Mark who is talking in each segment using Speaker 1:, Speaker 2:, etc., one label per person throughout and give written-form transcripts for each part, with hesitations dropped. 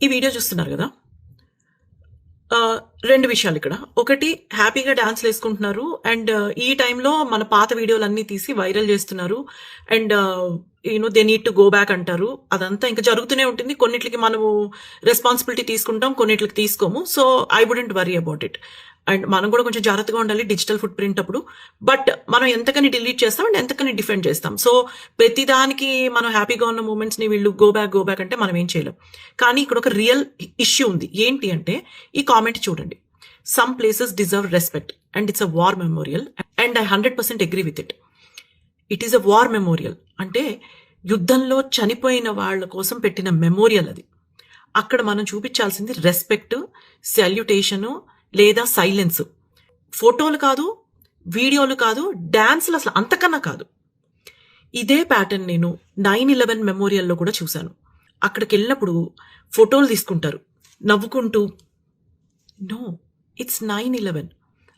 Speaker 1: ఈ వీడియో చూస్తున్నారు కదా. 2 విషయాలిక్కడ. ఒకటి, హ్యాపీగా డాన్స్‌లేసుకుంటున్నారు. అండ్ ఈ టైంలో మన పాత వీడియోలన్నీ తీసి వైరల్ చేస్తున్నారు. And they need to go back అంటారు. అదంతా ఇంకా జరుగుతూనే ఉంటుంది. కొన్నిట్లికి మనము రెస్పాన్సిబిలిటీ తీసుకుంటాం, కొన్నిట్లికి తీసుకోము. So, I wouldn't worry about it. And మనం కూడా కొంచెం జాగ్రత్తగా ఉండాలి డిజిటల్ ఫుట్ ప్రింట్ అప్పుడు. బట్ మనం ఎంతకని డిలీట్ చేస్తాం అండ్ ఎంతకని డిఫెండ్ చేస్తాం. సో, ప్రతిదానికి మనం హ్యాపీగా ఉన్న మూమెంట్స్‌ని వీళ్ళు గో బ్యాక్ అంటే మనం ఏం చేయలేం. కానీ ఇక్కడ ఒక రియల్ ఇష్యూ ఉంది. ఏంటి అంటే, ఈ కామెంట్ చూడండి. Some places deserve respect and it's a war memorial and I 100% agree with it. It is a war memorial. అంటే యుద్ధంలో చనిపోయిన వాళ్ళ కోసం పెట్టిన మెమోరియల్ అది. అక్కడ మనం చూపించాల్సింది రెస్పెక్ట్, సాల్యుటేషను లేదా సైలెన్స్. ఫోటోలు కాదు, వీడియోలు కాదు, డాన్స్‌లు అసలు అంతకన్నా కాదు. ఇదే ప్యాటర్న్ నేను 9/11 మెమోరియల్‌లో కూడా చూశాను. అక్కడికెళ్ళినప్పుడు ఫోటోలు తీసుకుంటారు నవ్వుకుంటూ. No, it's 9/11.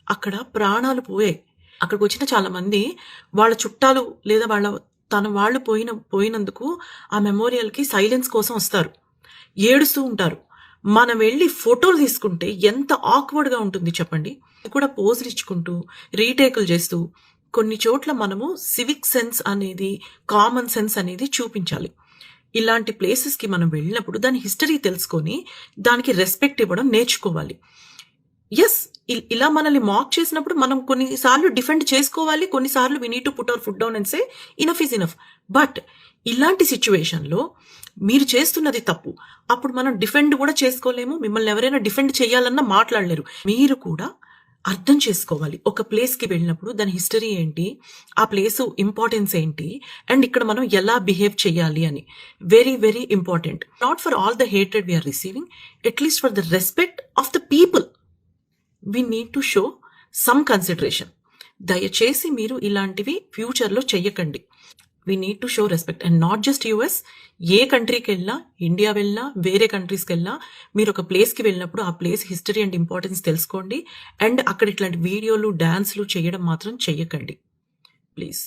Speaker 1: అక్కడ ప్రాణాలు పోయాయి. అక్కడికొచ్చిన చాలా మంది వాళ్ళ చుట్టాలు లేదా తన వాళ్ళు పోయినందుకు ఆ మెమోరియల్‌కి సైలెన్స్ కోసం వస్తారు. ఏడుస్తూ ఉంటారు. మనం వెళ్ళి ఫోటోలు తీసుకుంటే ఎంత ఆక్వర్డ్‌గా ఉంటుంది చెప్పండి. కూడా పోజులు ఇచ్చుకుంటూ, రీటేకులు చేస్తూ, కొన్ని చోట్ల మనము సివిక్ సెన్స్ అనేది, కామన్ సెన్స్ అనేది చూపించాలి. ఇలాంటి ప్లేసెస్‌కి మనం వెళ్ళినప్పుడు దాని హిస్టరీ తెలుసుకొని, దానికి రెస్పెక్ట్ ఇవ్వడం నేర్చుకోవాలి. యెస్, ఇలా మనల్ని మాక్ చేసినప్పుడు మనం కొన్నిసార్లు డిఫెండ్ చేసుకోవాలి. కొన్నిసార్లు we need to put our foot down and say enough is enough. But ఇలాంటి సిచ్యువేషన్‌లో మీరు చేస్తున్నది తప్పు. అప్పుడు మనం డిఫెండ్ కూడా చేసుకోలేము. మిమ్మల్ని ఎవరైనా డిఫెండ్ చేయాలన్నా మాట్లాడలేరు. మీరు కూడా అర్థం చేసుకోవాలి. ఒక ప్లేస్‌కి వెళ్ళినప్పుడు దాని హిస్టరీ ఏంటి? ఆ ప్లేసు ఇంపార్టెన్స్ ఏంటి? అండ్ ఇక్కడ మనం ఎలా బిహేవ్ చేయాలి అని. Very, very important. Not for all the hatred we are receiving, at least for the respect of the people we need to show some consideration. దయచేసి మీరు ఇలాంటివి ఫ్యూచర్‌లో చెయ్యకండి. We need to show respect and not just US. ఏ కంట్రీకి వెళ్ళినా, India వెళ్ళినా, వేరే కంట్రీస్కి వెళ్ళినా, మీరు ఒక ప్లేస్కి వెళ్ళినప్పుడు ఆ ప్లేస్ హిస్టరీ అండ్ ఇంపార్టెన్స్ తెలుసుకోండి. అండ్ అక్కడ ఇట్లాంటి వీడియోలు, డాన్స్లు చేయడం మాత్రం చెయ్యకండి ప్లీజ్.